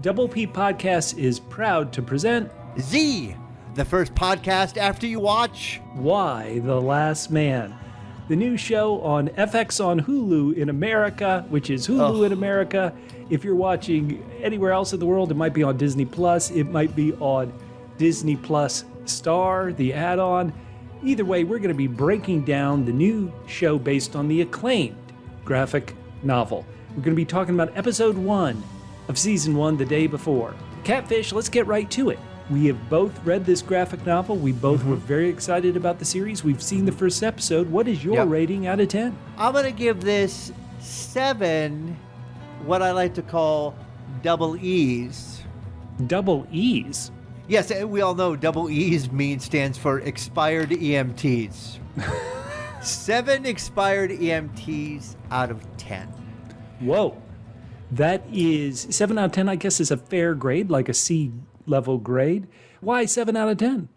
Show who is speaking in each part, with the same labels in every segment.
Speaker 1: Double P Podcast is proud to present
Speaker 2: Z, the first podcast after you watch
Speaker 1: Y, The Last Man, the new show on FX on Hulu in America, which is Hulu in America. If you're watching anywhere else in the world, it might be on Disney Plus. It might be on Disney Plus Star, the add-on. Either way, we're going to be breaking down the new show based on the acclaimed graphic novel. We're going to be talking about episode 1 of season 1 the day before. Catfish, let's get right to it. We have both read this graphic novel. We both were very excited about the series. We've seen the first episode. What is your rating out of 10?
Speaker 2: I'm going to give this 7, what I like to call double E's.
Speaker 1: Double E's?
Speaker 2: Yes, we all know double E's stands for expired EMTs. 7 expired EMTs out of 10.
Speaker 1: Whoa. That is 7 out of 10, I guess, is a fair grade, like a C level grade. Why 7 out of 10?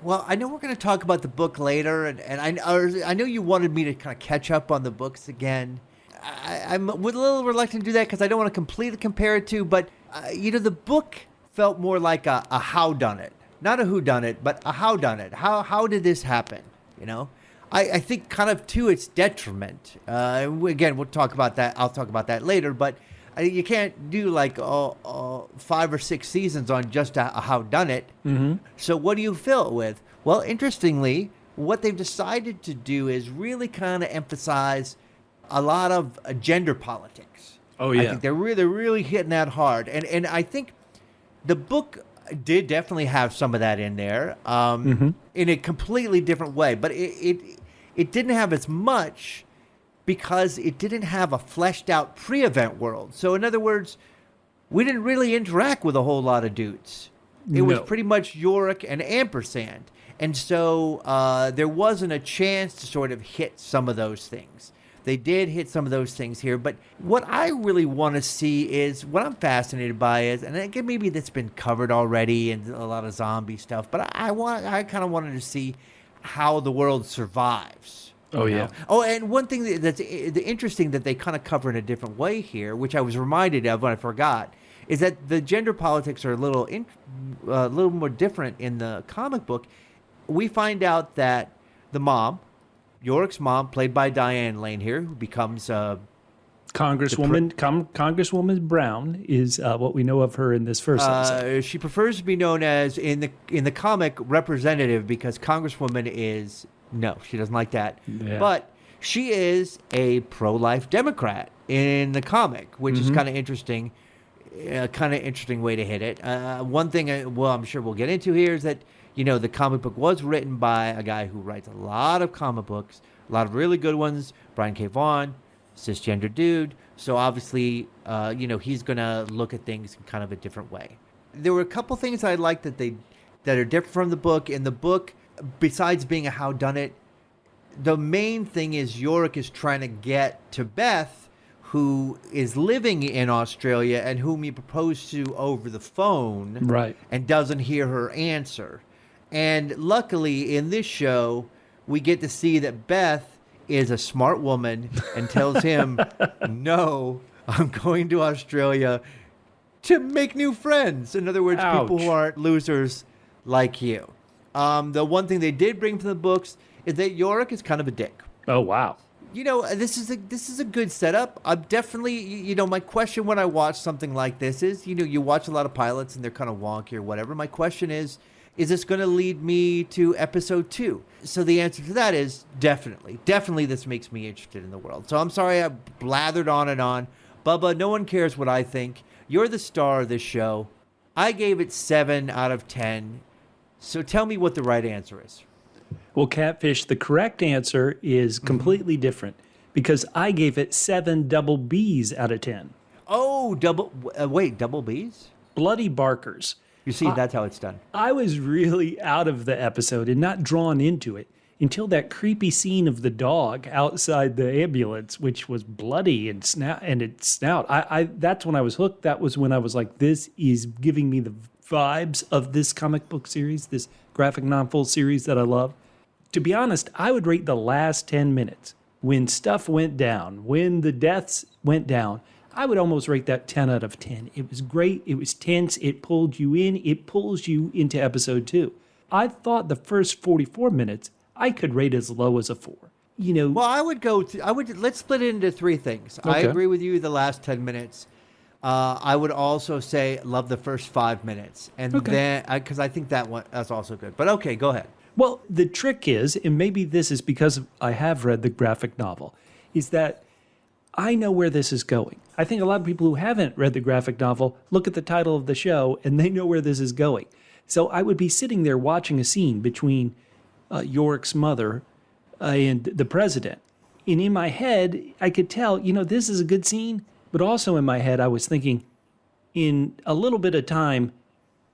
Speaker 2: Well, I know we're going to talk about the book later, and I know you wanted me to kind of catch up on the books again. I'm a little reluctant to do that because I don't want to completely compare it to, but, the book felt more like a howdunit. Not a whodunit, but a howdunit. How did this happen, I think kind of to its detriment. Again, we'll talk about that. I'll talk about that later, but you can't do like 5 or 6 seasons on just a howdunit. Mm-hmm. So what do you fill it with? Well, interestingly, what they've decided to do is really kind of emphasize a lot of gender politics.
Speaker 1: Oh, yeah.
Speaker 2: I think they're really hitting that hard. And I think the book did definitely have some of that in there in a completely different way. But it didn't have as much because it didn't have a fleshed out pre-event world. So in other words, we didn't really interact with a whole lot of dudes. It was pretty much Yorick and ampersand. And so there wasn't a chance to sort of hit some of those things. They did hit some of those things here. But what I really want to see is, what I'm fascinated by is, and again, maybe that's been covered already and a lot of zombie stuff, but I kind of wanted to see how the world survives.
Speaker 1: Oh, yeah.
Speaker 2: Oh, and one thing that's interesting that they kind of cover in a different way here, which I was reminded of when I forgot, is that the gender politics are a little more different in the comic book. We find out that the mom, Yorick's mom, played by Diane Lane here, who becomes
Speaker 1: Congresswoman Brown is what we know of her in this first episode.
Speaker 2: She prefers to be known as, in the comic, representative, because Congresswoman is, no, she doesn't like that. Yeah. But she is a pro-life Democrat in the comic, which is kind of interesting. Kind of interesting way to hit it. One thing, I'm sure we'll get into here is that, the comic book was written by a guy who writes a lot of comic books, a lot of really good ones, Brian K. Vaughan, cisgender dude. So obviously, he's going to look at things in kind of a different way. There were a couple things I liked that are different from the book. In the book, besides being a howdunit, the main thing is Yorick is trying to get to Beth, who is living in Australia and whom he proposed to over the phone,
Speaker 1: right,
Speaker 2: and doesn't hear her answer. And luckily, in this show, we get to see that Beth is a smart woman and tells him, no, I'm going to Australia to make new friends. In other words, people who aren't losers like you. The one thing they did bring from the books is that Yorick is kind of a dick.
Speaker 1: Oh, wow.
Speaker 2: This is a good setup. I'm definitely, my question when I watch something like this is, you watch a lot of pilots and they're kind of wonky or whatever. My question is this going to lead me to episode 2? So the answer to that is definitely. Definitely this makes me interested in the world. So I'm sorry I blathered on and on. Bubba, no one cares what I think. You're the star of this show. I gave it 7 out of 10. So tell me what the right answer is.
Speaker 1: Well, Catfish, the correct answer is completely different because I gave it 7 double B's out of 10.
Speaker 2: Oh, double B's?
Speaker 1: Bloody barkers.
Speaker 2: You see, that's how it's done.
Speaker 1: I was really out of the episode and not drawn into it until that creepy scene of the dog outside the ambulance, which was bloody and its snout. That's when I was hooked. That was when I was like, this is giving me the vibes of this comic book series, this graphic novel series that I love. To be honest, I would rate the last 10 minutes when stuff went down, when the deaths went down. I would almost rate that 10 out of 10. It was great. It was tense. It pulled you in. It pulls you into episode 2. I thought the first 44 minutes I could rate as low as a 4.
Speaker 2: Well, let's split it into 3 things.
Speaker 1: Okay.
Speaker 2: I agree with you the last 10 minutes. I would also say love the first 5 minutes. And then, because I think that's also good. But okay, go ahead.
Speaker 1: Well, the trick is, and maybe this is because I have read the graphic novel, is that I know where this is going. I think a lot of people who haven't read the graphic novel look at the title of the show and they know where this is going. So I would be sitting there watching a scene between Yorick's mother and the president. And in my head, I could tell, this is a good scene. But also in my head, I was thinking, in a little bit of time,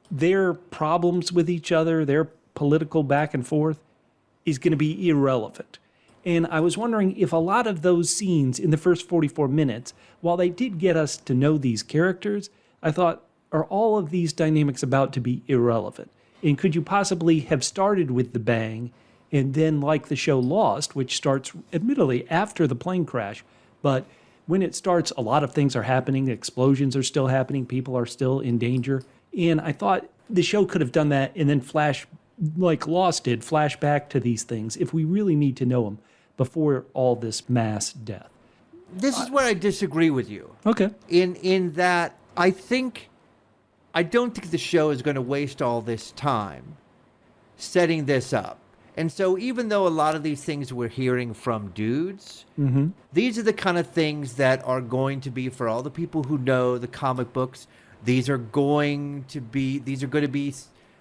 Speaker 1: their problems with each other, their political back and forth, is going to be irrelevant. And I was wondering if a lot of those scenes in the first 44 minutes, while they did get us to know these characters, I thought, are all of these dynamics about to be irrelevant? And could you possibly have started with the bang, and then like the show Lost, which starts admittedly after the plane crash, but when it starts, a lot of things are happening, explosions are still happening, people are still in danger. And I thought the show could have done that and then like Lost did, flash back to these things if we really need to know them before all this mass death.
Speaker 2: This is where I disagree with you.
Speaker 1: Okay.
Speaker 2: In that I don't think the show is going to waste all this time setting this up. And so even though a lot of these things we're hearing from dudes, these are the kind of things that are going to be, for all the people who know the comic books, these are going to be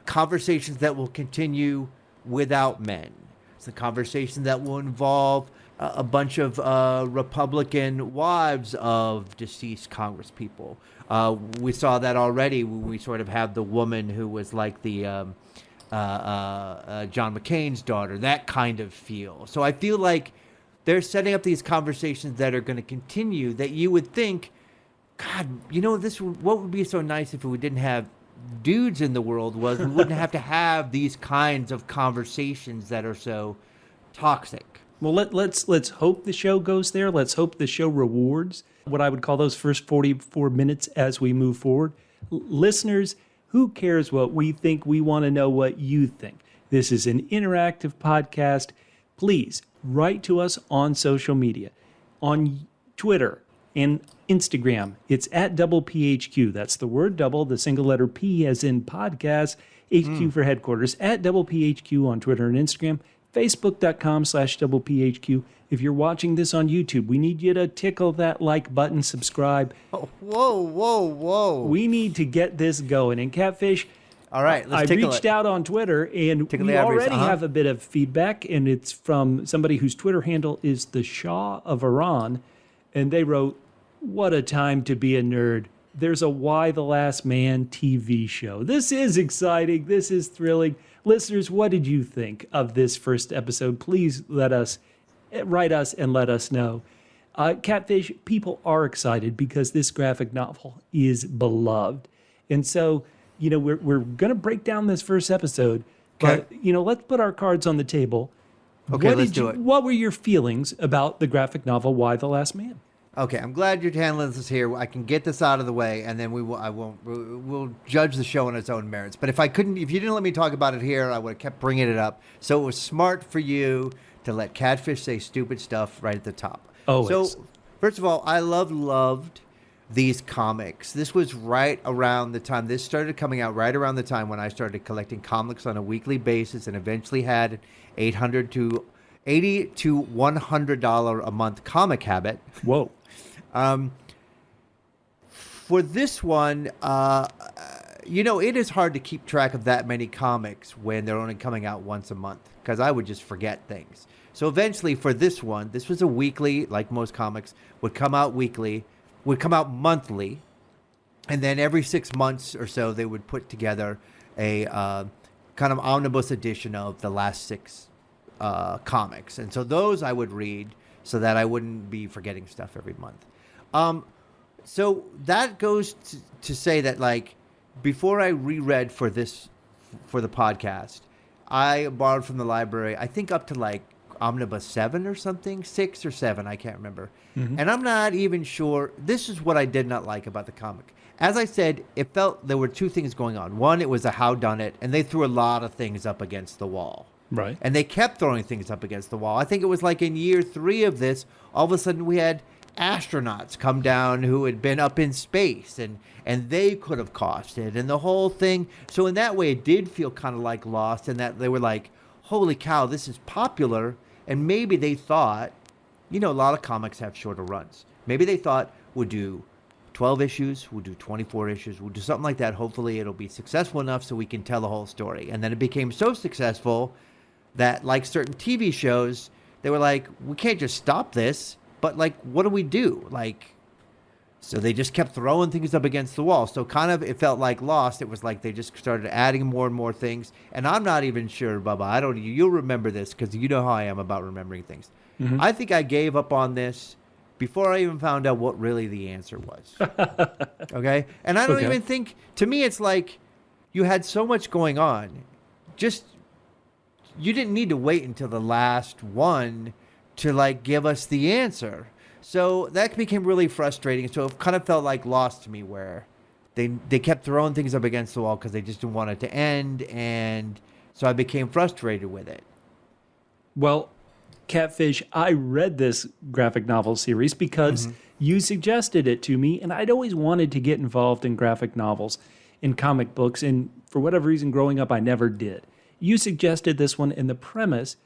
Speaker 2: conversations that will continue without men. It's a conversation that will involve a bunch of Republican wives of deceased congresspeople. We saw that already when we sort of have the woman who was like the John McCain's daughter, that kind of feel. So I feel like they're setting up these conversations that are going to continue, that you would think, God, what would be so nice if we didn't have dudes in the world was we wouldn't have to have these kinds of conversations that are so toxic.
Speaker 1: Well, let's hope the show goes there. Let's hope the show rewards what I would call those first 44 minutes as we move forward. Listeners, who cares what we think? We want to know what you think. This is an interactive podcast. Please write to us on social media, on Twitter and Instagram. It's at @PHQ. That's the word double, the single letter P as in podcast, HQ for headquarters, at @PHQ on Twitter and Instagram, facebook.com/PHQ. If you're watching this on YouTube, we need you to tickle that like button, subscribe.
Speaker 2: Oh, whoa.
Speaker 1: We need to get this going. And Catfish,
Speaker 2: all right, let's
Speaker 1: I reached out on Twitter, and we already have a bit of feedback, and it's from somebody whose Twitter handle is the Shah of Iran, and they wrote, "What a time to be a nerd. There's a Why the Last Man TV show." This is exciting. This is thrilling. Listeners, what did you think of this first episode? Please write us and let us know. Catfish, people are excited because this graphic novel is beloved. And so, we're going to break down this first episode, but, let's put our cards on the table.
Speaker 2: Okay, let's do it.
Speaker 1: What were your feelings about the graphic novel, Why the Last Man?
Speaker 2: Okay, I'm glad you're handling this here. I can get this out of the way, and then we'll judge the show on its own merits. But if you didn't let me talk about it here, I would have kept bringing it up. So it was smart for you to let Catfish say stupid stuff right at the top.
Speaker 1: Always.
Speaker 2: So, first of all, I loved these comics. This was right around the time, this started coming out right around the time when I started collecting comics on a weekly basis and eventually had $80 to $100 a month comic habit.
Speaker 1: Whoa.
Speaker 2: For this one, it is hard to keep track of that many comics when they're only coming out once a month, because I would just forget things. So eventually for this one, this was a weekly, like most comics, would come out monthly, and then every 6 months or so they would put together a kind of omnibus edition of the last 6 comics. And so those I would read so that I wouldn't be forgetting stuff every month. So that goes to say that, like, before I reread for the podcast, I borrowed from the library, I think up to like Omnibus 7 or something, 6 or 7, I can't remember. And I'm not even sure. This is what I did not like about the comic. As I said, it felt there were two things going on. One, it was a howdunit, and they threw a lot of things up against the wall.
Speaker 1: Right.
Speaker 2: And they kept throwing things up against the wall. I think it was like in year 3 of this, all of a sudden we had astronauts come down who had been up in space, and they could have caused it, and the whole thing. So in that way, it did feel kind of like Lost, in that they were like, holy cow, this is popular. And maybe they thought, a lot of comics have shorter runs. Maybe they thought, we'll do 12 issues, we'll do 24 issues, we'll do something like that. Hopefully it'll be successful enough so we can tell the whole story. And then it became so successful that, like certain TV shows, they were like, we can't just stop this, but like, what do we do? Like, so they just kept throwing things up against the wall. So kind of, it felt like Lost. It was like they just started adding more and more things. And I'm not even sure, Bubba, you'll remember this because you know how I am about remembering things. I think I gave up on this before I even found out what really the answer was. Okay? And I don't even think, to me, it's like you had so much going on. You didn't need to wait until the last one to like give us the answer. So that became really frustrating. So it kind of felt like Lost to me, where they kept throwing things up against the wall because they just didn't want it to end. And so I became frustrated with it.
Speaker 1: Well, Catfish, I read this graphic novel series because you suggested it to me, and I'd always wanted to get involved in graphic novels, in comic books, and for whatever reason growing up, I never did. You suggested this one, and the premise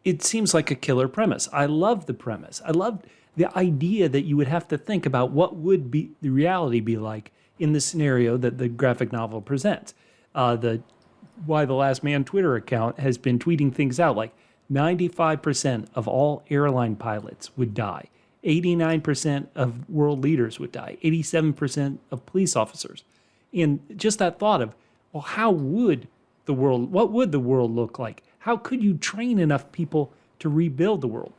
Speaker 1: it seems like a killer premise. I love the premise. I loved the idea that you would have to think about what would be the reality be like in the scenario that the graphic novel presents. The Why the Last Man Twitter account has been tweeting things out like 95% of all airline pilots would die. 89% of world leaders would die. 87% of police officers. And just that thought of, well, what would the world look like? How could you train enough people to rebuild the world?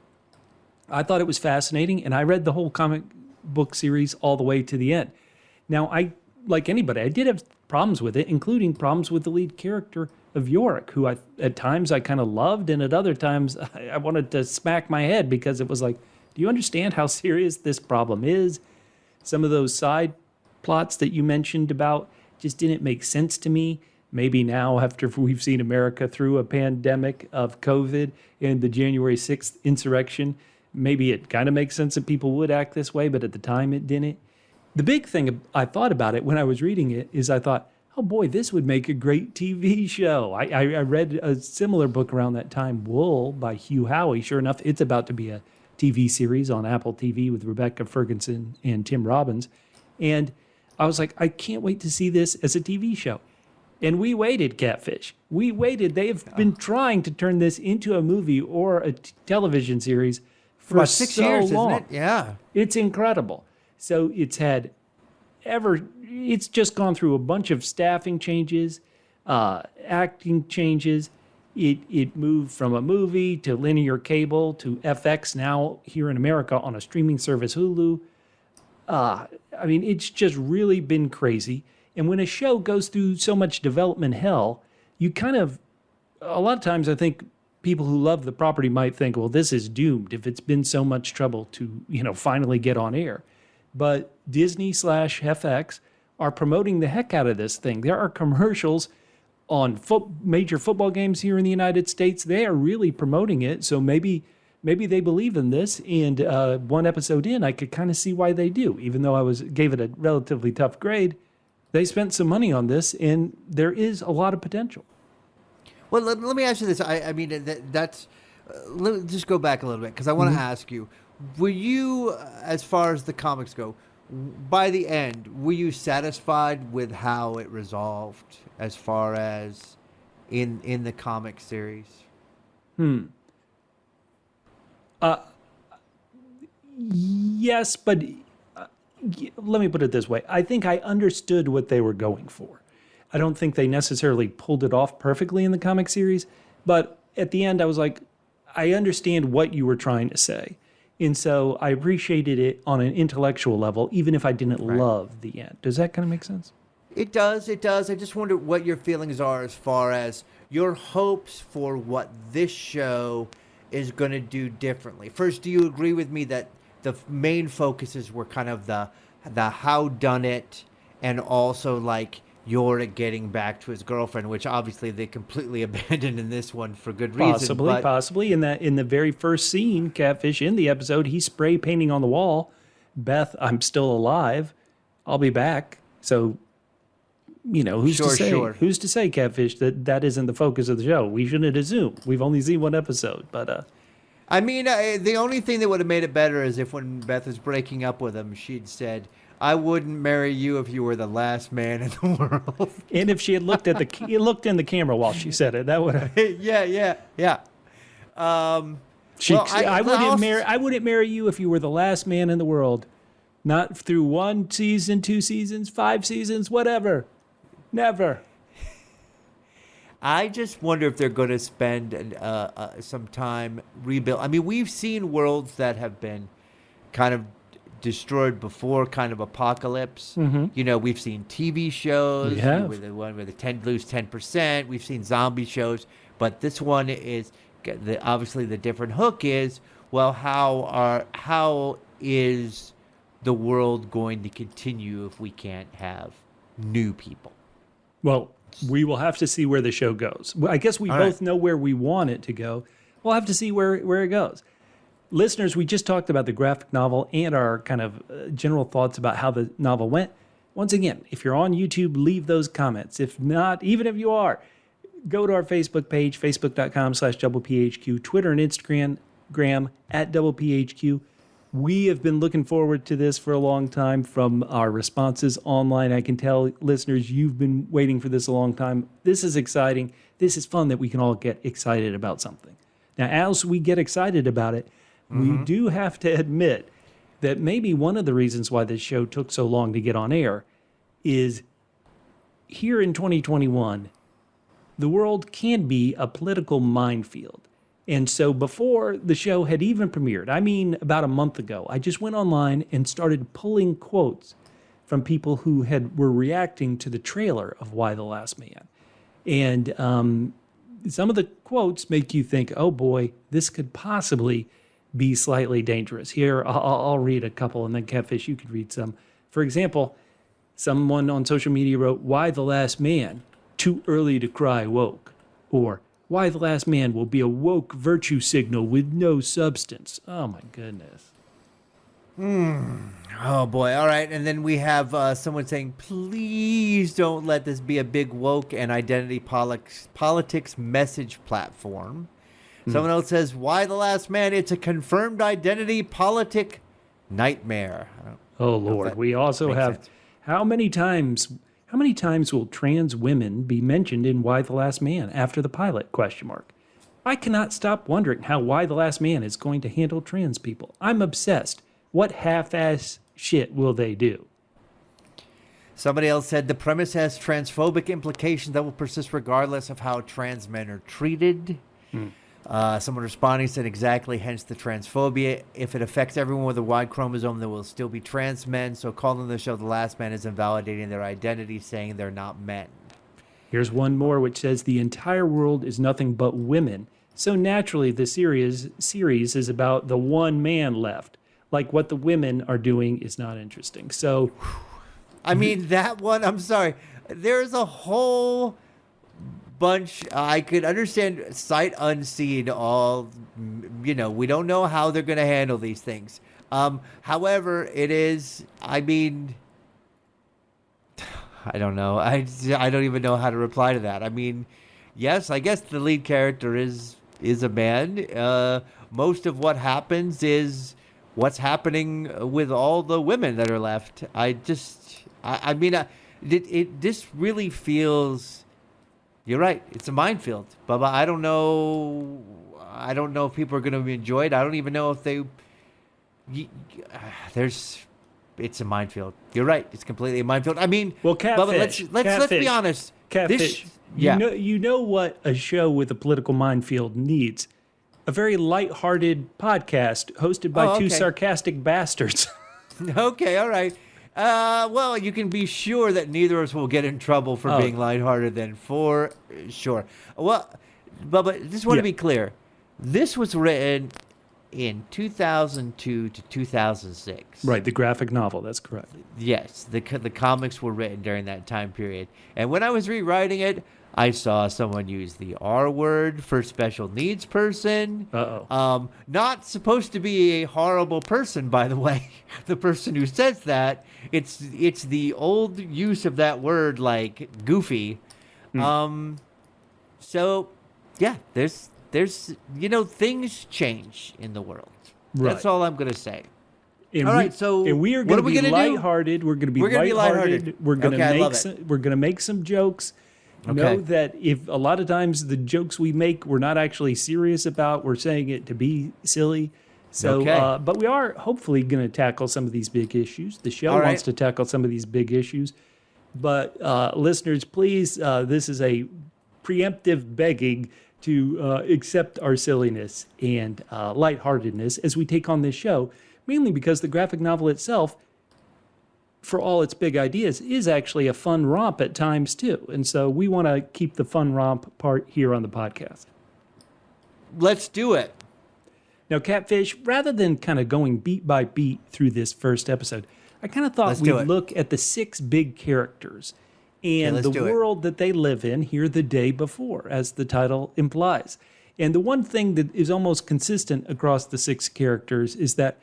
Speaker 1: I thought it was fascinating, and I read the whole comic book series all the way to the end. Now, like anybody, I did have problems with it, including problems with the lead character of Yorick, who at times I kind of loved, and at other times I wanted to smack my head because it was like, do you understand how serious this problem is? Some of those side plots that you mentioned about just didn't make sense to me. Maybe now, after we've seen America through a pandemic of COVID and the January 6th insurrection, maybe it kind of makes sense that people would act this way, but at the time it didn't. The big thing I thought about it when I was reading it is I thought, oh boy, this would make a great TV show. I read a similar book around that time, Wool by Hugh Howey. Sure enough, it's about to be a TV series on Apple TV with Rebecca Ferguson and Tim Robbins. And I was like, I can't wait to see this as a TV show. And we waited, Catfish. We waited. They have been trying to turn this into a movie or a television series for
Speaker 2: about 6 years,
Speaker 1: long.
Speaker 2: isn't it? Yeah.
Speaker 1: It's incredible. So it's just gone through a bunch of staffing changes, acting changes. It moved from a movie to linear cable to FX now here in America on a streaming service, Hulu. It's just really been crazy. And when a show goes through so much development hell, you a lot of times I think people who love the property might think, well, this is doomed if it's been so much trouble to, finally get on air. But Disney/FX are promoting the heck out of this thing. There are commercials on major football games here in the United States. They are really promoting it. So maybe they believe in this. And one episode in, I could kind of see why they do. Even though gave it a relatively tough grade, they spent some money on this, and there is a lot of potential.
Speaker 2: Well, let me ask you this. Let's just go back a little bit because I want to ask you, were you, as far as the comics go, by the end, were you satisfied with how it resolved as far as in the comic series?
Speaker 1: Yes, but let me put it this way. I think I understood what they were going for. I don't think they necessarily pulled it off perfectly in the comic series, but at the end I was like, I understand what you were trying to say. And so I appreciated it on an intellectual level, even if I didn't love the end. Does that kind of make sense?
Speaker 2: It does. I just wonder what your feelings are as far as your hopes for what this show is going to do differently? First, do you agree with me that the main focuses were kind of the how done it, and also like Yorick getting back to his girlfriend, which obviously they completely abandoned in this one for good reason.
Speaker 1: Possibly in the very first scene, Catfish, in the episode, he's spray painting on the wall, "Beth, I'm still alive. I'll be back." So, who's to say? Who's to say, Catfish, that isn't the focus of the show? We shouldn't assume. We've only seen one episode, but
Speaker 2: I mean, the only thing that would have made it better is if when Beth was breaking up with him, she'd said, "I wouldn't marry you if you were the last man in the world."
Speaker 1: And if she had looked in the camera while she said it, that would have.
Speaker 2: yeah.
Speaker 1: I wouldn't marry you if you were the last man in the world. Not through 1 season, 2 seasons, 5 seasons, whatever. Never.
Speaker 2: I just wonder if they're going to spend some time rebuild. I mean, we've seen worlds that have been kind of destroyed before, kind of apocalypse.
Speaker 1: Mm-hmm.
Speaker 2: We've seen TV shows.
Speaker 1: We have.
Speaker 2: With the one where the lose 10%. We've seen zombie shows, but this one is obviously the different hook is, well, how is the world going to continue if we can't have new people?
Speaker 1: Well, we will have to see where the show goes. I guess we both know where we want it to go. We'll have to see where it goes. Listeners, we just talked about the graphic novel and our kind of general thoughts about how the novel went. Once again, if you're on YouTube, leave those comments. If not, even if you are, go to our Facebook page, facebook.com/PHQ, Twitter and Instagram @PHQ. We have been looking forward to this for a long time from our responses online. I can tell listeners, you've been waiting for this a long time. This is exciting. This is fun that we can all get excited about something. Now, as we get excited about it, we do have to admit that maybe one of the reasons why this show took so long to get on air is here in 2021, the world can be a political minefield. And so before the show had even premiered, I mean about a month ago, I just went online and started pulling quotes from people who were reacting to the trailer of Y the Last Man. And some of the quotes make you think, oh boy, this could possibly be slightly dangerous. Here, I'll read a couple, and then Catfish, you could read some. For example, someone on social media wrote, "Y the Last Man? Too early to cry woke." Or, "Y the Last Man will be a woke virtue signal with no substance." Oh my goodness.
Speaker 2: Oh boy. All right. And then we have someone saying, "Please don't let this be a big woke and identity politics message platform." Someone else says, "Y the Last Man? It's a confirmed identity politic nightmare."
Speaker 1: Oh Lord. We also have sense. How many times will trans women be mentioned in Y the Last Man after the pilot? ? I cannot stop wondering how Y the Last Man is going to handle trans people. I'm obsessed. What half-ass shit will they do?
Speaker 2: Somebody else said the premise has transphobic implications that will persist regardless of how trans men are treated. Someone responding said exactly, hence the transphobia. If it affects everyone with a Y chromosome, there will still be trans men. So calling the show The Last Man is invalidating their identity, saying they're not men.
Speaker 1: Here's one more, which says the entire world is nothing but women. So naturally, the series is about the one man left. Like what the women are doing is not interesting. So,
Speaker 2: I mean, that one, I'm sorry. There's a whole bunch. I could understand sight unseen. We don't know how they're going to handle these things. However, it is, I mean, I don't know. I don't even know how to reply to that. I mean, yes, I guess the lead character is a man. Most of what happens is what's happening with all the women that are left. This really feels. You're right. It's a minefield, Bubba. I don't know if people are going to enjoy it. I don't even know if they. It's a minefield. You're right. It's completely a minefield. I mean,
Speaker 1: well, Catfish.
Speaker 2: Bubba, let's be honest.
Speaker 1: Catfish. You know what a show with a political minefield needs? A very lighthearted podcast hosted by two sarcastic bastards.
Speaker 2: Okay, all right. Well, you can be sure that neither of us will get in trouble for being lighthearted then, for sure. Well, Bubba, just want to be clear. This was written in 2002 to 2006.
Speaker 1: Right, the graphic novel, that's correct.
Speaker 2: Yes, the comics were written during that time period. And when I was rewriting it, I saw someone use the R word for special needs person.
Speaker 1: Uh-oh.
Speaker 2: Not supposed to be a horrible person, by the way. The person who says that, it's the old use of that word, like goofy. So, yeah, there's things change in the world.
Speaker 1: Right.
Speaker 2: That's all I'm gonna say.
Speaker 1: And
Speaker 2: all right, so
Speaker 1: we are
Speaker 2: what
Speaker 1: going to be lighthearted. We're going to be lighthearted. We're going to make some jokes.
Speaker 2: Okay.
Speaker 1: Know that if a lot of times the jokes we make, we're not actually serious about. We're saying it to be silly. So, but we are hopefully going to tackle some of these big issues. The show wants to tackle some of these big issues. But listeners, please, this is a preemptive begging to accept our silliness and lightheartedness as we take on this show, mainly because the graphic novel itself, for all its big ideas, is actually a fun romp at times too. And so we want to keep the fun romp part here on the podcast.
Speaker 2: Let's do it.
Speaker 1: Now, Catfish, rather than kind of going beat by beat through this first episode, I kind of thought we'd look at the 6 big characters and the world that they live in here the day before, as the title implies. And the one thing that is almost consistent across the 6 characters is that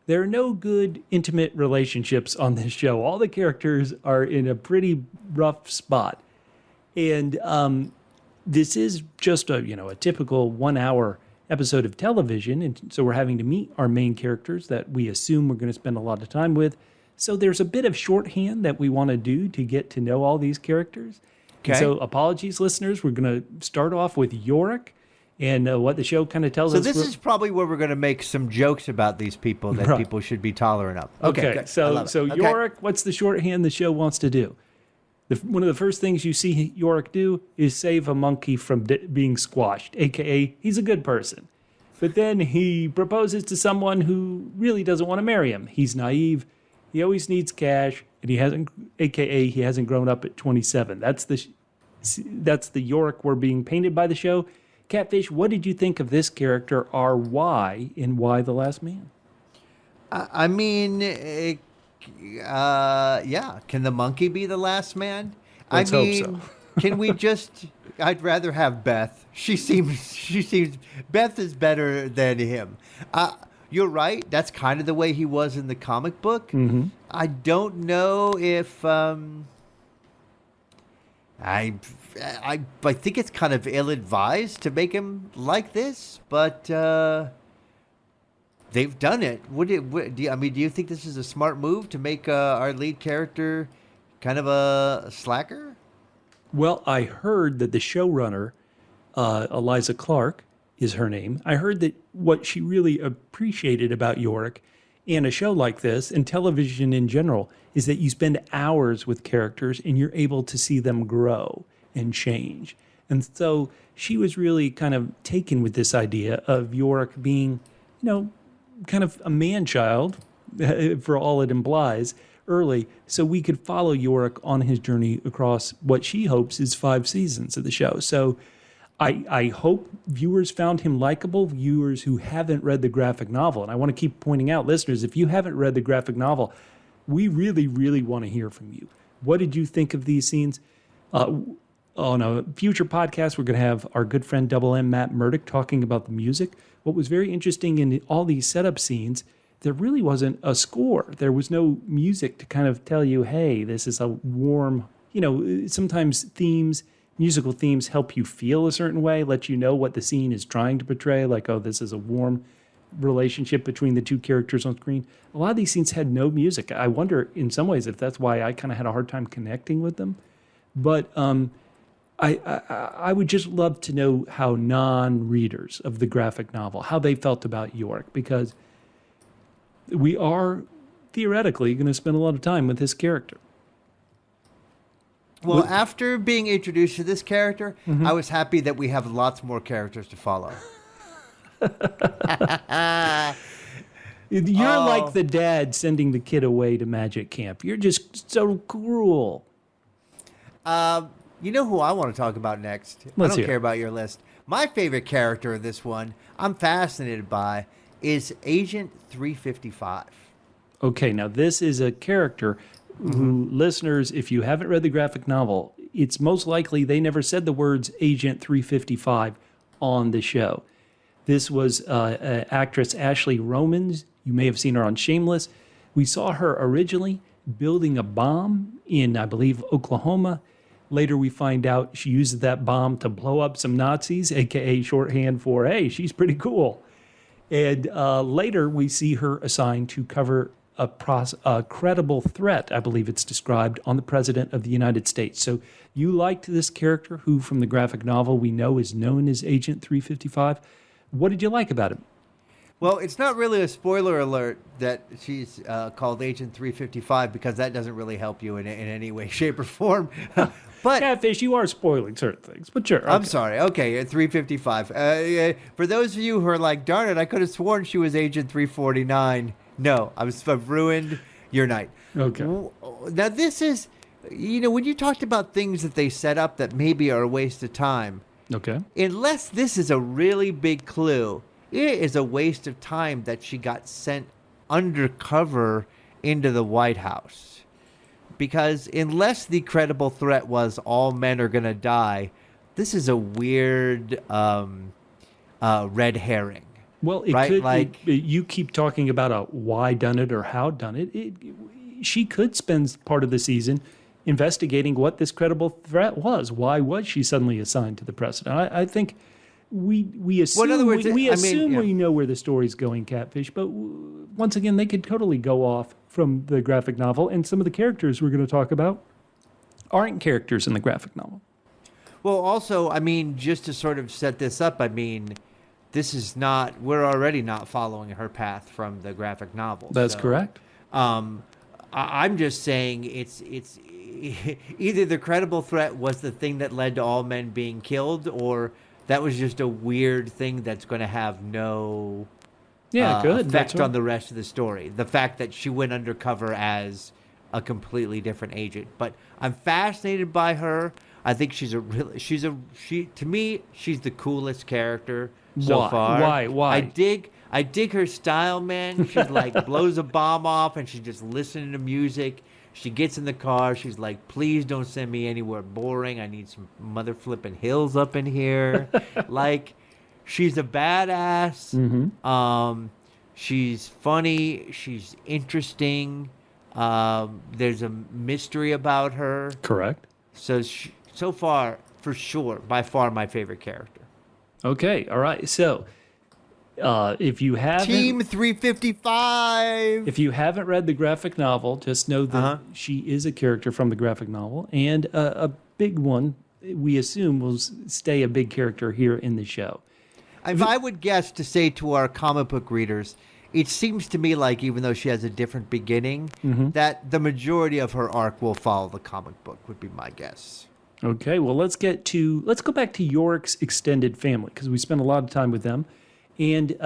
Speaker 1: there are no good intimate relationships on this show. All the characters are in a pretty rough spot. And this is just a typical 1-hour episode of television. And so we're having to meet our main characters that we assume we're going to spend a lot of time with. So there's a bit of shorthand that we want to do to get to know all these characters. Okay. And so apologies, listeners. We're going to start off with Yorick. And what the show kind of tells us.
Speaker 2: So this is probably where we're going to make some jokes about these people that people should be tolerant of.
Speaker 1: Okay. So Yorick, what's the shorthand the show wants to do? One of the first things you see Yorick do is save a monkey from being squashed, a.k.a. he's a good person. But then he proposes to someone who really doesn't want to marry him. He's naive. He always needs cash, and he hasn't grown up at 27. That's the Yorick we're being painted by the show. Catfish, what did you think of this character, R.Y., in Y the Last Man?
Speaker 2: I mean, yeah. Can the monkey be the last man?
Speaker 1: Let's hope so.
Speaker 2: Can we just... I'd rather have Beth. She seems... Beth is better than him. You're right. That's kind of the way he was in the comic book. Mm-hmm. I don't know if... I think it's kind of ill-advised to make him like this, but they've done it. Do you think this is a smart move to make our lead character kind of a slacker?
Speaker 1: Well, I heard that the showrunner, Eliza Clark is her name. I heard that what she really appreciated about Yorick and a show like this, and television in general, is that you spend hours with characters and you're able to see them grow and change. And so she was really kind of taken with this idea of Yorick being, kind of a man-child, for all it implies, early, so we could follow Yorick on his journey across what she hopes is 5 seasons of the show. So I hope viewers found him likable, viewers who haven't read the graphic novel. And I want to keep pointing out, listeners, if you haven't read the graphic novel, we really, really want to hear from you. What did you think of these scenes? On a future podcast, we're going to have our good friend Double M Matt Murdock talking about the music. What was very interesting in all these setup scenes, there really wasn't a score. There was no music to kind of tell you, hey, this is a warm, sometimes musical themes help you feel a certain way, let you know what the scene is trying to portray, like, oh, this is a warm relationship between the 2 characters on screen. A lot of these scenes had no music. I wonder in some ways if that's why I kind of had a hard time connecting with them. But I would just love to know how non-readers of the graphic novel, how they felt about Yorick, because we are theoretically going to spend a lot of time with this character.
Speaker 2: Well, after being introduced to this character, I was happy that we have lots more characters to follow.
Speaker 1: You're like the dad sending the kid away to magic camp. You're just so cruel.
Speaker 2: You know who I want to talk about next?
Speaker 1: Let's
Speaker 2: I don't
Speaker 1: hear.
Speaker 2: care about your list. My favorite character in this one, I'm fascinated by, is Agent 355.
Speaker 1: Okay, now this is a character who, listeners, if you haven't read the graphic novel, it's most likely they never said the words Agent 355 on the show. This was actress Ashley Romans. You may have seen her on Shameless. We saw her originally building a bomb in, I believe, Oklahoma. Later, we find out she uses that bomb to blow up some Nazis, aka shorthand for, hey, she's pretty cool. And later, we see her assigned to cover a credible threat, I believe it's described, on the President of the United States. So you liked this character who, from the graphic novel, we know is known as Agent 355. What did you like about him?
Speaker 2: Well, it's not really a spoiler alert that she's called Agent 355 because that doesn't really help you in any way, shape, or form. But
Speaker 1: Catfish, you are spoiling certain things, but sure. Okay.
Speaker 2: I'm sorry. Okay, at 355. For those of you who are like, darn it, I could have sworn she was Agent 349. No, I've ruined your night.
Speaker 1: Okay.
Speaker 2: Now, this is, when you talked about things that they set up that maybe are a waste of time,
Speaker 1: Okay.
Speaker 2: unless this is a really big clue, it is a waste of time that she got sent undercover into the White House. Because unless the credible threat was all men are going to die, this is a weird red herring.
Speaker 1: Well, it
Speaker 2: right?
Speaker 1: could. You keep talking about a why done it or how done it. She could spend part of the season investigating what this credible threat was. Why was she suddenly assigned to the president? I think we assume,
Speaker 2: well, in other words,
Speaker 1: we know where the story's going, Catfish. But once again, they could totally go off from the graphic novel, and some of the characters we're going to talk about aren't characters in the graphic novel.
Speaker 2: Well, also, just to sort of set this up, this is not, we're already not following her path from the graphic novel.
Speaker 1: That's correct.
Speaker 2: I'm just saying it's either the credible threat was the thing that led to all men being killed, or that was just a weird thing that's going to have no effect on the rest of the story. The fact that she went undercover as a completely different agent. But I'm fascinated by her. I think to me, she's the coolest character so far.
Speaker 1: Why?
Speaker 2: I dig her style, man. She's like blows a bomb off and she's just listening to music. She gets in the car. She's like, please don't send me anywhere boring. I need some mother flipping hills up in here. Like, she's a badass.
Speaker 1: Mm-hmm.
Speaker 2: She's funny. She's interesting. There's a mystery about her.
Speaker 1: Correct.
Speaker 2: So far, for sure, by far my favorite character.
Speaker 1: Okay. All right. So, if you haven't
Speaker 2: Team 355.
Speaker 1: If you haven't read the graphic novel, just know that she is a character from the graphic novel, and a big one. We assume will stay a big character here in the show.
Speaker 2: If I would guess to say to our comic book readers, it seems to me like even though she has a different beginning, that the majority of her arc will follow the comic book, would be my guess.
Speaker 1: Okay, well, let's go back to Yorick's extended family, because we spent a lot of time with them. And,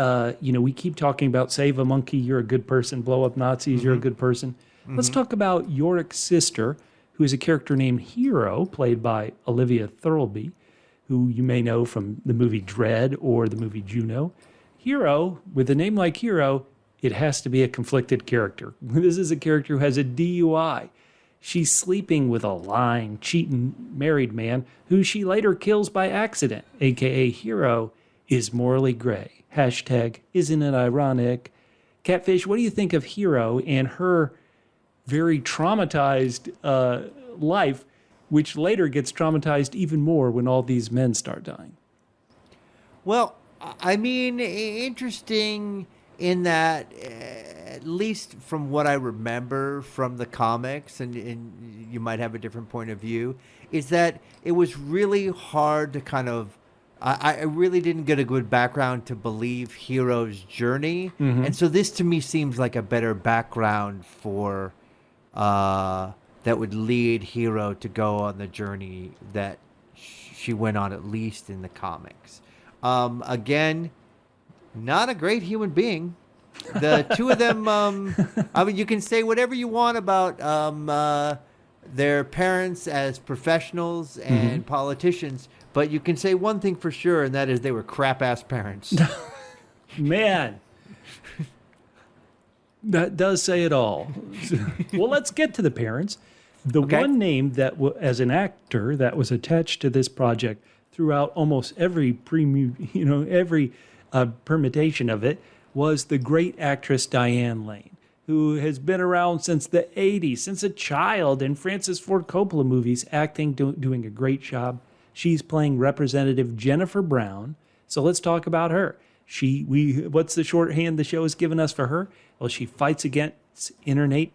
Speaker 1: we keep talking about save a monkey, you're a good person, blow up Nazis, you're a good person. Let's talk about Yorick's sister, who is a character named Hero, played by Olivia Thirlby, who you may know from the movie Dread or the movie Juno. Hero, with a name like Hero, it has to be a conflicted character. This is a character who has a DUI. She's sleeping with a lying, cheating married man who she later kills by accident, a.k.a. Hero is morally gray. Hashtag, isn't it ironic? Catfish, what do you think of Hero and her very traumatized life, which later gets traumatized even more when all these men start dying?
Speaker 2: Well, interesting in that, at least from what I remember from the comics, and you might have a different point of view, is that it was really hard to kind of, I really didn't get a good background to believe Hero's journey. And so this to me seems like a better background for, that would lead Hero to go on the journey that she went on, at least in the comics. Again, not a great human being. The two of them, you can say whatever you want about their parents as professionals and politicians, but you can say one thing for sure, and that is they were crap-ass parents.
Speaker 1: Man. That does say it all. Well, let's get to the parents. The one name that, as an actor, that was attached to this project throughout almost every permutation of it was the great actress Diane Lane, who has been around since the 80s, since a child in Francis Ford Coppola movies, acting, doing a great job. She's playing Representative Jennifer Brown. So let's talk about her. What's the shorthand the show has given us for her? Well, she fights against internet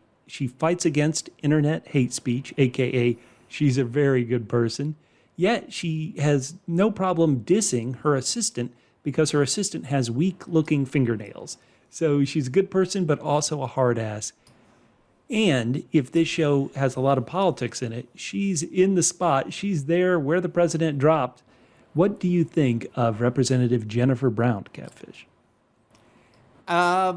Speaker 1: hate speech, aka she's a very good person. Yet she has no problem dissing her assistant because her assistant has weak-looking fingernails. So she's a good person, but also a hard ass. And if this show has a lot of politics in it, she's in the spot. She's there where the president dropped. What do you think of Representative Jennifer Brown, Catfish?
Speaker 2: Yeah.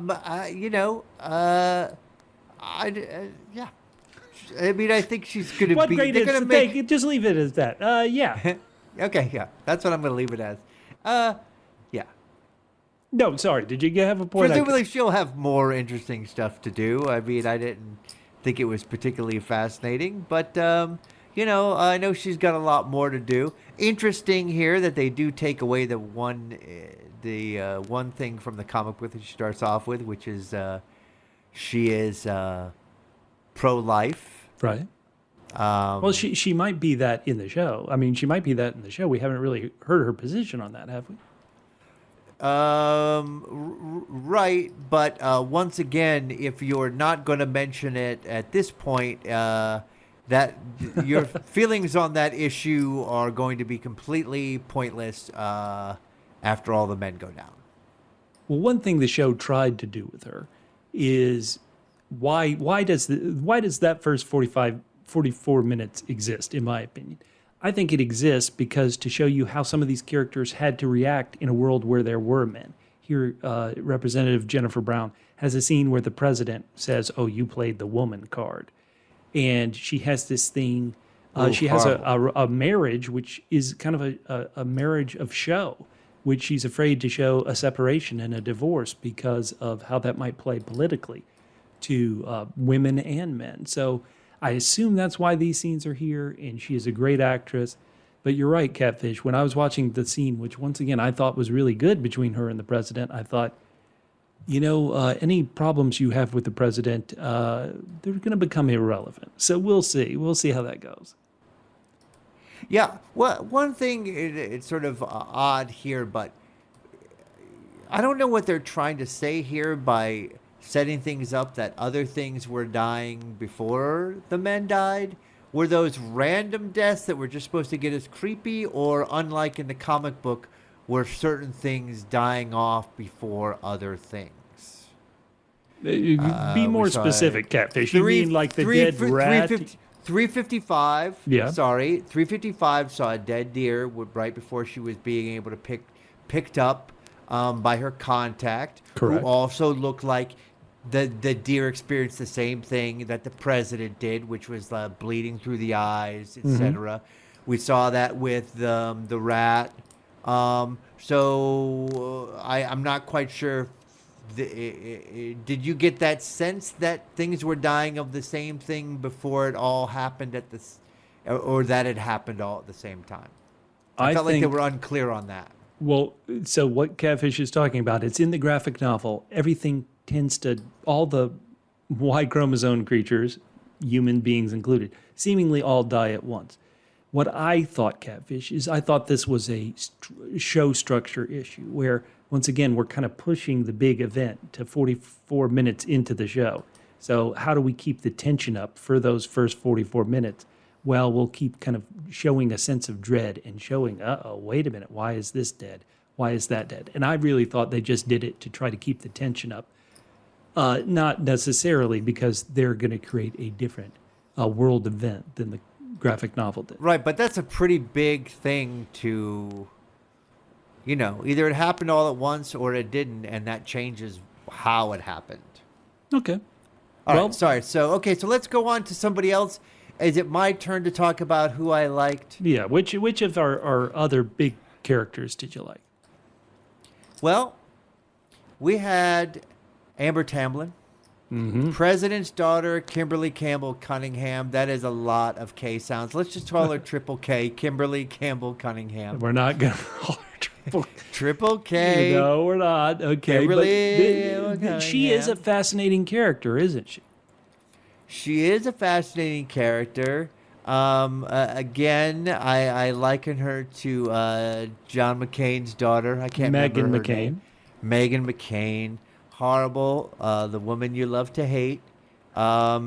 Speaker 2: I mean, I think she's going to be...
Speaker 1: What grade is it? Make... Just leave it as that. Yeah.
Speaker 2: Okay, yeah. That's what I'm going to leave it as. Yeah.
Speaker 1: No, sorry. Did you have a point?
Speaker 2: Presumably she'll have more interesting stuff to do. I mean, I didn't think it was particularly fascinating, but... I know she's got a lot more to do. Interesting here that they do take away the one thing from the comic book that she starts off with, which is she is pro-life.
Speaker 1: Right. Well, she might be that in the show. I mean, she might be that in the show. We haven't really heard her position on that, have we?
Speaker 2: Right. But once again, if you're not going to mention it at this point... that your feelings on that issue are going to be completely pointless after all the men go down.
Speaker 1: Well, one thing the show tried to do with her is why does that first 44 minutes exist, in my opinion? I think it exists because to show you how some of these characters had to react in a world where there were men. Here, Representative Jennifer Brown has a scene where the president says, "Oh, you played the woman card." And she has this thing. She has a marriage, which is kind of a marriage of show, which she's afraid to show a separation and a divorce because of how that might play politically to women and men. So I assume that's why these scenes are here, and she is a great actress. But you're right, Catfish. When I was watching the scene, which once again I thought was really good between her and the president, I thought, any problems you have with the president, they're going to become irrelevant. So we'll see. We'll see how that goes.
Speaker 2: Yeah. Well, one thing, it's sort of odd here, but I don't know what they're trying to say here by setting things up that other things were dying before the men died. Were those random deaths that were just supposed to get us creepy, or unlike in the comic book, were certain things dying off before other things?
Speaker 1: Be more specific, Catfish. You mean like the dead rat?
Speaker 2: 355.
Speaker 1: Yeah.
Speaker 2: Sorry, 355 saw a dead deer right before she was being able to picked up by her contact.
Speaker 1: Correct.
Speaker 2: Who also looked like the deer experienced the same thing that the president did, which was bleeding through the eyes, etc. We saw that with the rat. So I'm not quite sure. Did you get that sense that things were dying of the same thing before it all happened or that it happened all at the same time? I felt like they were unclear on that.
Speaker 1: Well, so what Catfish is talking about, it's in the graphic novel. Everything tends to, all the Y chromosome creatures, human beings included, seemingly all die at once. What I thought, Catfish, is I thought this was a show structure issue where, once again, we're kind of pushing the big event to 44 minutes into the show. So how do we keep the tension up for those first 44 minutes? Well, we'll keep kind of showing a sense of dread and showing, wait a minute, why is this dead? Why is that dead? And I really thought they just did it to try to keep the tension up. Not necessarily because they're going to create a different world event than the graphic novel did.
Speaker 2: Right, but that's a pretty big thing to, either it happened all at once or it didn't, and that changes how it happened.
Speaker 1: Okay.
Speaker 2: All right, sorry. So let's go on to somebody else is it my turn to talk about who I liked?
Speaker 1: Yeah, which of our other big characters did you like?
Speaker 2: Well, we had Amber Tamblyn, President's daughter, Kimberly Campbell Cunningham. That is a lot of K sounds. Let's just call her Triple K, Kimberly Campbell Cunningham.
Speaker 1: We're not going to call her
Speaker 2: Triple K.
Speaker 1: No, we're not. Okay,
Speaker 2: Kimberly
Speaker 1: she is a fascinating character, isn't she?
Speaker 2: She is a fascinating character. Again, I liken her to John McCain's daughter. I can't remember her name. Meghan McCain. Horrible. The woman you love to hate. I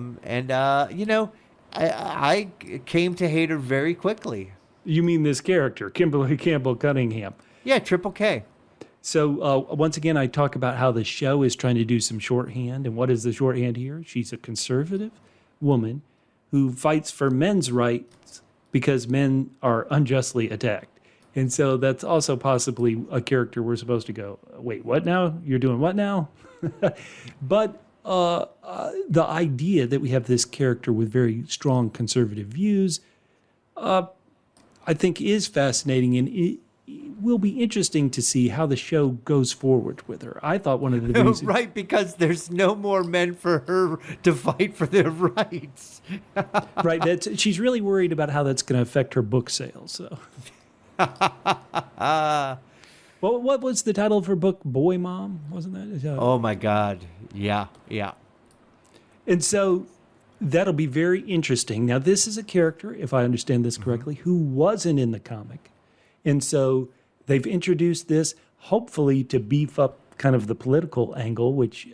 Speaker 2: came to hate her very quickly.
Speaker 1: You mean this character, Kimberly Campbell Cunningham?
Speaker 2: Yeah, Triple K.
Speaker 1: So once again, I talk about how the show is trying to do some shorthand. And what is the shorthand here? She's a conservative woman who fights for men's rights because men are unjustly attacked. And so that's also possibly a character we're supposed to go, wait, what now? You're doing what now? But the idea that we have this character with very strong conservative views, I think is fascinating, and it will be interesting to see how the show goes forward with her. I thought one of the reasons...
Speaker 2: Right, because there's no more men for her to fight for their rights.
Speaker 1: Right, she's really worried about how that's going to affect her book sales. So. Well, what was the title of her book? Boy Mom, wasn't that?
Speaker 2: Oh, my God. Yeah.
Speaker 1: And so that'll be very interesting. Now, this is a character, if I understand this correctly, who wasn't in the comic. And so they've introduced this, hopefully, to beef up kind of the political angle, which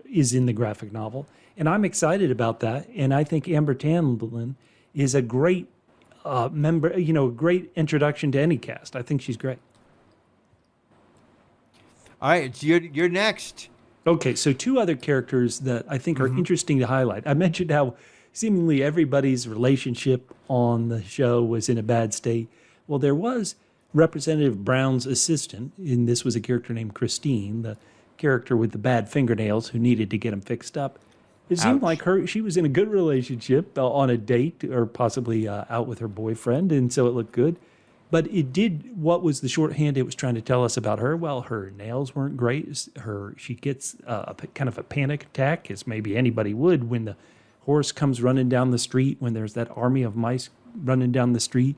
Speaker 1: is in the graphic novel. And I'm excited about that. And I think Amber Tamblyn is a great member, a great introduction to any cast. I think she's great.
Speaker 2: All right, it's you're next.
Speaker 1: Okay, so two other characters that I think are interesting to highlight. I mentioned how seemingly everybody's relationship on the show was in a bad state. Well, there was Representative Brown's assistant, and this was a character named Christine, the character with the bad fingernails who needed to get them fixed up. It seemed like she was in a good relationship on a date or possibly out with her boyfriend, and so it looked good. But what was the shorthand it was trying to tell us about her? Well, her nails weren't great. She gets kind of a panic attack, as maybe anybody would, when the horse comes running down the street, when there's that army of mice running down the street.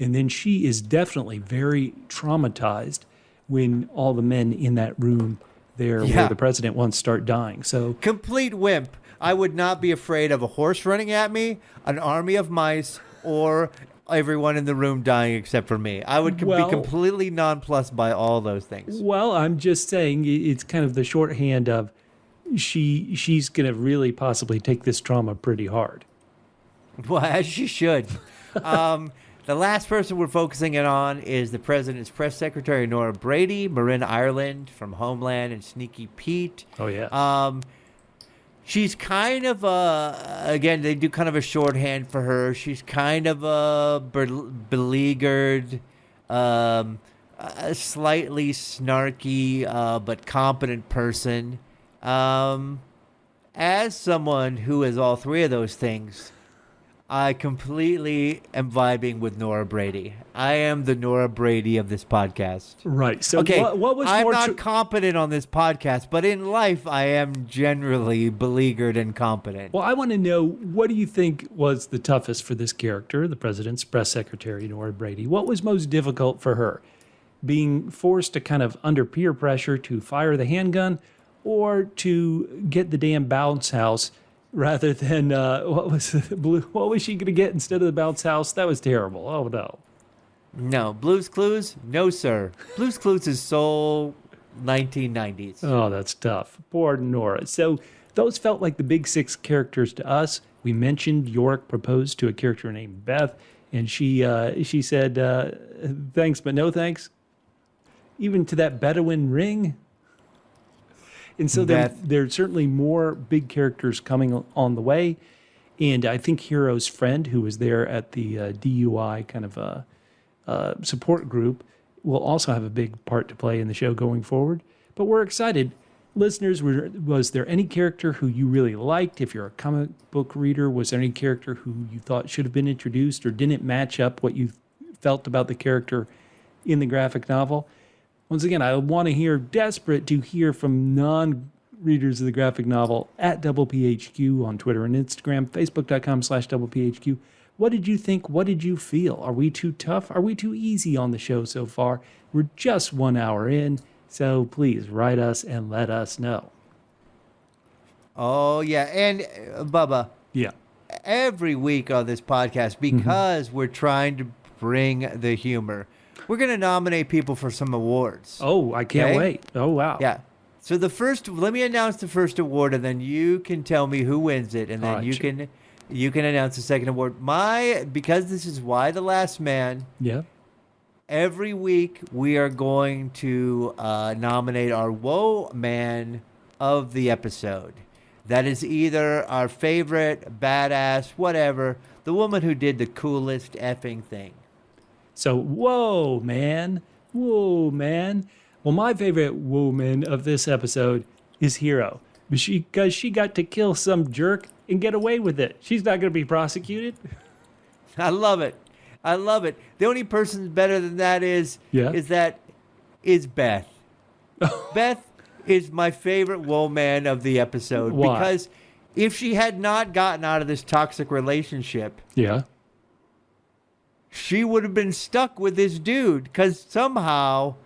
Speaker 1: And then she is definitely very traumatized when all the men in that room there where the president once start dying. So
Speaker 2: complete wimp. I would not be afraid of a horse running at me, an army of mice, or everyone in the room dying except for me. I would be completely nonplussed by all those things.
Speaker 1: Well, I'm just saying it's kind of the shorthand of she's going to really possibly take this trauma pretty hard.
Speaker 2: Well, as she should. The last person we're focusing in on is the president's press secretary, Nora Brady, Marin Ireland from Homeland, and Sneaky Pete.
Speaker 1: Oh, yeah.
Speaker 2: She's kind of again, they do kind of a shorthand for her. She's kind of a beleaguered, slightly snarky, but competent person. As someone who is all three of those things, I completely am vibing with Nora Brady. I am the Nora Brady of this podcast.
Speaker 1: Right. So
Speaker 2: okay,
Speaker 1: what was
Speaker 2: I'm not competent on this podcast, but in life I am generally beleaguered and competent.
Speaker 1: Well, I want to know, what do you think was the toughest for this character, the president's press secretary, Nora Brady? What was most difficult for her? Being forced to kind of under peer pressure to fire the handgun or to get the damn bounce house rather than what was she going to get instead of the bounce house? That was terrible. Oh, no.
Speaker 2: No. Blue's Clues? No, sir. Blue's Clues is so 1990s.
Speaker 1: Oh, that's tough. Poor Nora. So those felt like the big six characters to us. We mentioned Yorick proposed to a character named Beth, and she said, thanks, but no thanks. Even to that Bedouin ring. And so there's certainly more big characters coming on the way. And I think Hero's friend, who was there at the DUI kind of support group, will also have a big part to play in the show going forward. But we're excited. Listeners, was there any character who you really liked? If you're a comic book reader, was there any character who you thought should have been introduced or didn't match up what you felt about the character in the graphic novel? Once again, I want to desperate to hear from non-readers of the graphic novel at DoublePHQ on Twitter and Instagram, Facebook.com/DoublePHQ. What did you think? What did you feel? Are we too tough? Are we too easy on the show so far? We're just 1 hour in. So please write us and let us know.
Speaker 2: Oh, yeah. And, Bubba.
Speaker 1: Yeah.
Speaker 2: Every week on this podcast, because we're trying to bring the humor, we're going to nominate people for some awards.
Speaker 1: Oh, I can't wait. Oh, wow.
Speaker 2: Yeah. So let me announce the first award, and then you can tell me who wins it, and then you can announce the second award. Because this is Why the Last Man.
Speaker 1: Yeah.
Speaker 2: Every week, we are going to nominate our Whoa Man of the episode. That is either our favorite, badass, whatever, the woman who did the coolest effing thing.
Speaker 1: So, whoa, man. Whoa, man. Well, my favorite woman of this episode is Hero. Because she got to kill some jerk and get away with it. She's not going to be prosecuted.
Speaker 2: I love it. I love it. The only person better than that is Beth. Beth is my favorite woman of the episode.
Speaker 1: Why?
Speaker 2: Because if she had not gotten out of this toxic relationship, she would have been stuck with this dude because somehow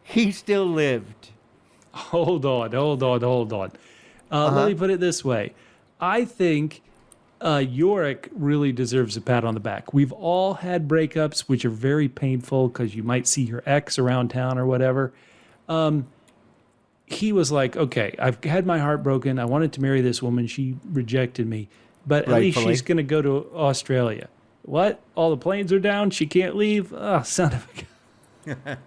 Speaker 2: he still lived.
Speaker 1: Hold on. Let me put it this way. I think Yorick really deserves a pat on the back. We've all had breakups, which are very painful because you might see your ex around town or whatever. He was like, okay, I've had my heart broken. I wanted to marry this woman. She rejected me. But at least she's going to go to Australia. What? All the planes are down? She can't leave? Oh, son of a gun.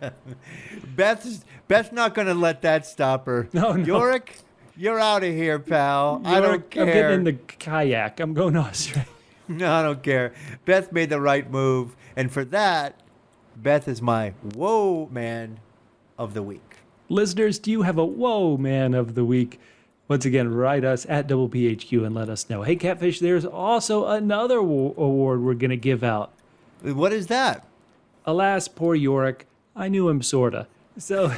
Speaker 2: Beth's not going to let that stop her.
Speaker 1: No.
Speaker 2: Yorick, you're out of here, pal. I don't care.
Speaker 1: I'm getting in the kayak. I'm going to Australia.
Speaker 2: No, I don't care. Beth made the right move. And for that, Beth is my whoa man of the week.
Speaker 1: Listeners, do you have a whoa man of the week? Once again, write us at DoublePHQ and let us know. Hey, Catfish, there's also another award we're going to give out.
Speaker 2: What is that?
Speaker 1: Alas, poor Yorick. I knew him, sorta. So,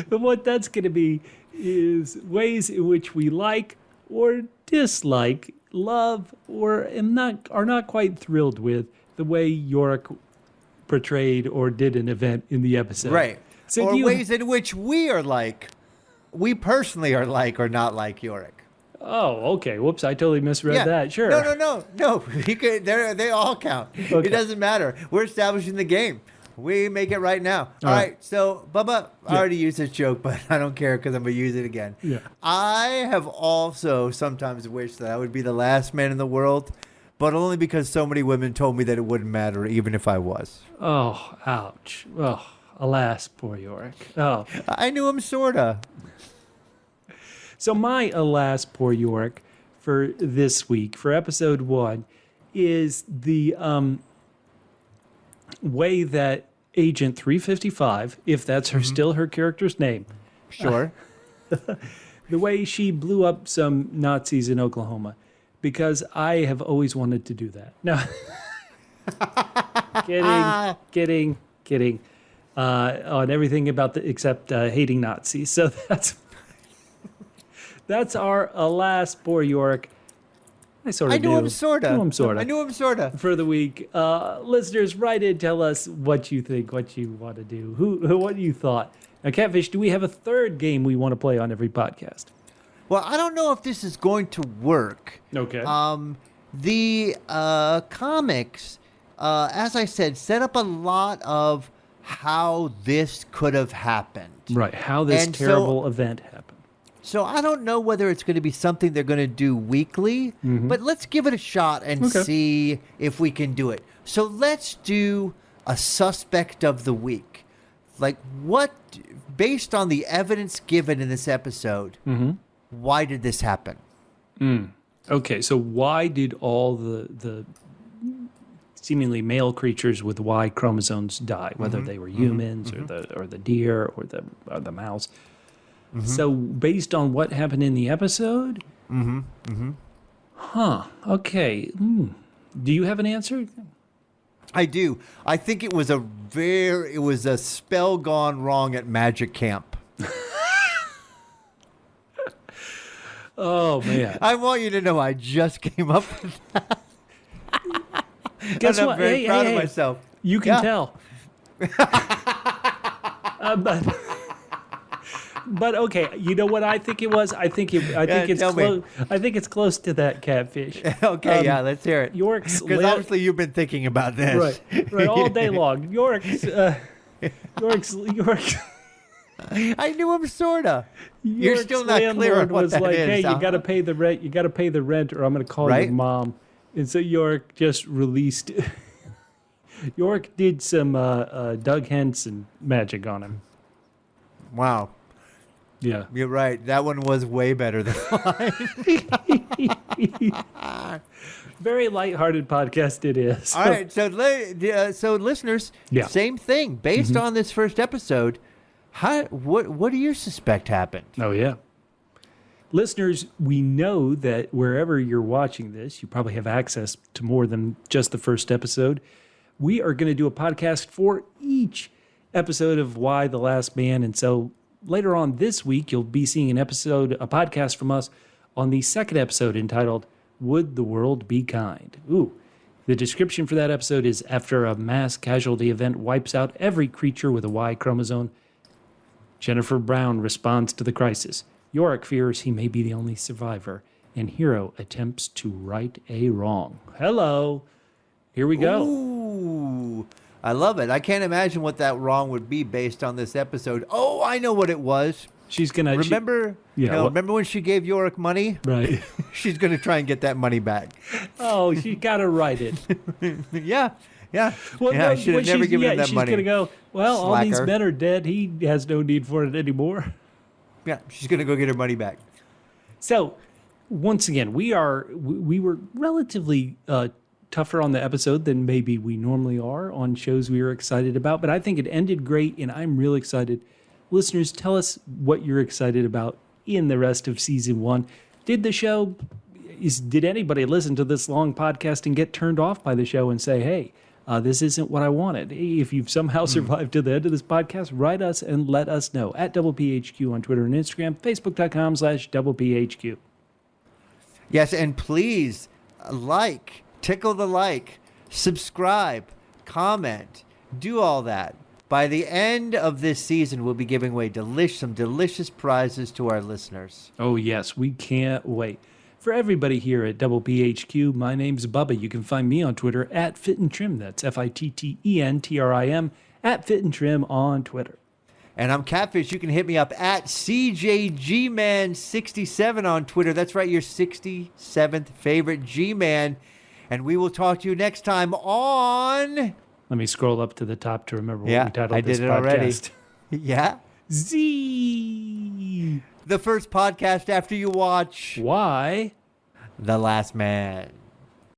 Speaker 1: but what that's going to be is ways in which we like or dislike, love, or are not quite thrilled with the way Yorick portrayed or did an event in the episode.
Speaker 2: Right.
Speaker 1: So
Speaker 2: or ways in which we personally are like or not like Yorick.
Speaker 1: Oh, okay. Whoops, I totally misread that. Sure.
Speaker 2: No. They all count. Okay. It doesn't matter. We're establishing the game. We make it right now. All right. So, Bubba, I already used this joke, but I don't care because I'm going to use it again.
Speaker 1: Yeah.
Speaker 2: I have also sometimes wished that I would be the last man in the world, but only because so many women told me that it wouldn't matter even if I was.
Speaker 1: Oh, ouch. Oh, alas, poor Yorick. Oh.
Speaker 2: I knew him sorta.
Speaker 1: So my alas, poor Yorick for this week, for episode 1, is the way that Agent 355, if that's still her character's name.
Speaker 2: Sure.
Speaker 1: The way she blew up some Nazis in Oklahoma. Because I have always wanted to do that. No. Kidding. On everything about except hating Nazis. So that's our alas, poor Yorick. I
Speaker 2: knew him sorta.
Speaker 1: For the week. Listeners, write in, tell us what you think, what you want to do, what you thought. Now, Catfish, do we have a third game we want to play on every podcast?
Speaker 2: Well, I don't know if this is going to work.
Speaker 1: Okay.
Speaker 2: The comics, as I said, set up a lot of how this could have happened.
Speaker 1: Right, how this terrible event happened.
Speaker 2: So I don't know whether it's going to be something they're going to do weekly, but let's give it a shot and see if we can do it. So let's do a suspect of the week. Like based on the evidence given in this episode, why did this happen?
Speaker 1: Okay, so why did all the seemingly male creatures with Y chromosomes die, whether they were humans or the deer or the mouse? So based on what happened in the episode? Huh. Okay. Do you have an answer?
Speaker 2: I do. I think it was a spell gone wrong at magic camp.
Speaker 1: Oh, man.
Speaker 2: I want you to know I just came up with that.
Speaker 1: Guess
Speaker 2: and
Speaker 1: what?
Speaker 2: I'm very proud of myself.
Speaker 1: You can tell. But okay, you know what I think it was? I think it's close. I think it's close to that catfish.
Speaker 2: Okay, let's hear it.
Speaker 1: Yorick's
Speaker 2: because obviously you've been thinking about this,
Speaker 1: right, all day long. Yorick's.
Speaker 2: I knew him sorta. You're
Speaker 1: Yorick's
Speaker 2: still not clear on what
Speaker 1: was
Speaker 2: that
Speaker 1: like,
Speaker 2: is.
Speaker 1: hey, you got to pay the rent. You got to pay the rent, or I'm going to call your mom. And so Yorick just released. Yorick did some Doug Henson magic on him.
Speaker 2: Wow.
Speaker 1: Yeah.
Speaker 2: You're right. That one was way better than mine.
Speaker 1: Very lighthearted podcast it is.
Speaker 2: All right. So listeners, same thing. Based on this first episode, what do you suspect happened?
Speaker 1: Oh, yeah. Listeners, we know that wherever you're watching this, you probably have access to more than just the first episode. We are going to do a podcast for each episode of Why the Last Man. And so later on this week, you'll be seeing a podcast from us on the second episode entitled, Would the World Be Kind? Ooh, the description for that episode is after a mass casualty event wipes out every creature with a Y chromosome, Jennifer Brown responds to the crisis. Yorick fears he may be the only survivor, and Hero attempts to right a wrong. Hello. Here we go.
Speaker 2: Ooh, I love it. I can't imagine what that wrong would be based on this episode. Oh, I know what it was.
Speaker 1: She's going to...
Speaker 2: Remember when she gave Yorick money?
Speaker 1: Right.
Speaker 2: She's going to try and get that money back.
Speaker 1: Oh, she got to write it.
Speaker 2: Yeah.
Speaker 1: Well,
Speaker 2: I should have never given him that money.
Speaker 1: She's going to go, well,
Speaker 2: Slacker.
Speaker 1: all these men are dead. He has no need for it anymore.
Speaker 2: Yeah, she's going to go get her money back.
Speaker 1: So, once again, we were relatively tougher on the episode than maybe we normally are on shows we were excited about, but I think it ended great, and I'm real excited. Listeners, tell us what you're excited about in the rest of season 1. Did anybody listen to this long podcast and get turned off by the show and say, hey, this isn't what I wanted? If you've somehow survived to the end of this podcast, write us and let us know at PHQ on Twitter and Instagram, Facebook.com/PHQ.
Speaker 2: Yes, and please tickle the like, subscribe, comment, do all that. By the end of this season, we'll be giving away some delicious prizes to our listeners.
Speaker 1: Oh, yes, we can't wait. For everybody here at PHQ, my name's Bubba. You can find me on Twitter at FitandTrim. That's FITTENTRIM, at FitandTrim on Twitter.
Speaker 2: And I'm Catfish. You can hit me up at CJGman67 on Twitter. That's right, your 67th favorite G-Man. And we will talk to you next time on...
Speaker 1: Let me scroll up to the top to remember what we titled this podcast.
Speaker 2: Already. Yeah?
Speaker 1: Z.
Speaker 2: The first podcast after you watch...
Speaker 1: Why?
Speaker 2: The Last Man.